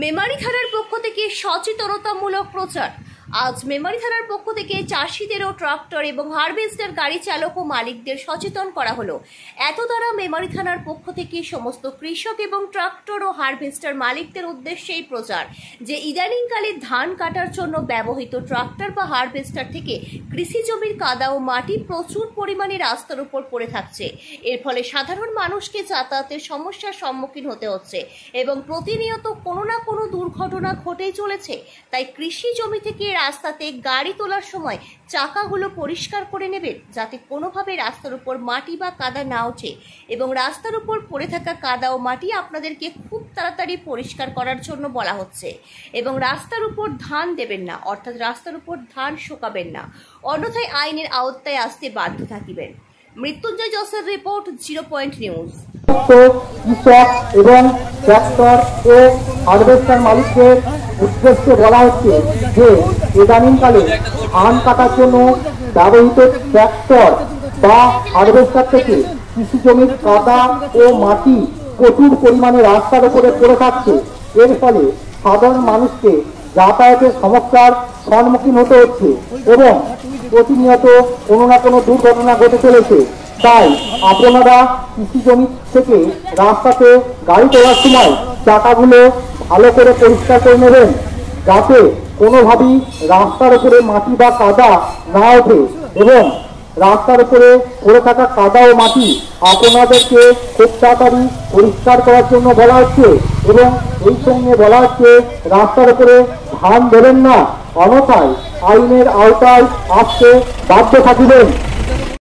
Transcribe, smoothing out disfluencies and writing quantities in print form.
মেমারি থানার পক্ষ থেকে সচেতনতামূলক প্রচার। আজ মেমারি থানার পক্ষ থেকে চাষিদের ও ট্রাক্টর এবং হারভেস্টার গাড়ি চালক ও মালিকদের সচেতন করা হলো। এত দ্বারা মেমারি থানার পক্ষ থেকে সমস্ত কৃষক এবং ট্রাক্টর ও হারভেস্টার মালিকদের উদ্দেশ্যে এই প্রচার যে ইদানিংকালে ধান কাটার জন্য ব্যবহৃত ট্রাক্টর বা হারভেস্টার থেকে কৃষি জমির কাদা ও মাটি প্রচুর পরিমাণে রাস্তার উপর পড়ে থাকছে। এর ফলে সাধারণ মানুষকে যাতায়াতের সমস্যার সম্মুখীন হতে হচ্ছে এবং প্রতিনিয়ত কোনো না কোনো দুর্ঘটনা ঘটেই চলেছে। তাই কৃষি জমি থেকে রাস্তাতে গাড়ি তোলার সময় চাকাগুলো পরিষ্কার করে নেবেন, যাতে কোনোভাবে রাস্তার উপর মাটি বা কাদা না ওঠে এবং রাস্তার উপর পড়ে থাকা কাদা ও মাটি আপনাদেরকে খুব তাড়াতাড়ি পরিষ্কার করার জন্য বলা হচ্ছে। এবং রাস্তার উপর ধান দেবেন না, অর্থাৎ রাস্তার উপর ধান শুকাবেন না, অন্যথায় আইনের আওতায় আসতে বাধ্য থাকিবেন। মৃত্যুঞ্জয় জোসের রিপোর্ট, 0 পয়েন্ট নিউজ। কৃষক এবং ট্রাক্টর ও হারভেস্টার মালিকদের উদ্দেশ্যে বলা হচ্ছে যে ইদানিংকালে ধান কাটার জন্য ব্যবহৃত ট্রাক্টর বা হারভেস্টার থেকে কৃষি জমির কাদা ও মাটি প্রচুর পরিমাণে রাস্তার উপরে পড়ে থাকছে। এর ফলে সাধারণ মানুষকে যাতায়াতের সমস্যার সম্মুখীন হতে হচ্ছে এবং প্রতিনিয়ত কোনো না কোনো দুর্ঘটনা ঘটে চলেছে। তাই আপনারা কৃষি জমি থেকে রাস্তাতে গাড়ি তোলার সময় চাকাগুলো ভালো করে পরিষ্কার করে নেবেন, যাতে কোনোভাবেই রাস্তার উপরে মাটি বা কাদা না ওঠে। এবং রাস্তার উপরে পড়ে থাকা কাদা ও মাটি আপনাদেরকে খুব তাড়াতাড়ি পরিষ্কার করার জন্য বলা হচ্ছে এবং এই সঙ্গে বলা হচ্ছে রাস্তার উপরে ধান দেবেন না, অন্যথায় আইনের আওতায় আসতে বাধ্য থাকিবেন।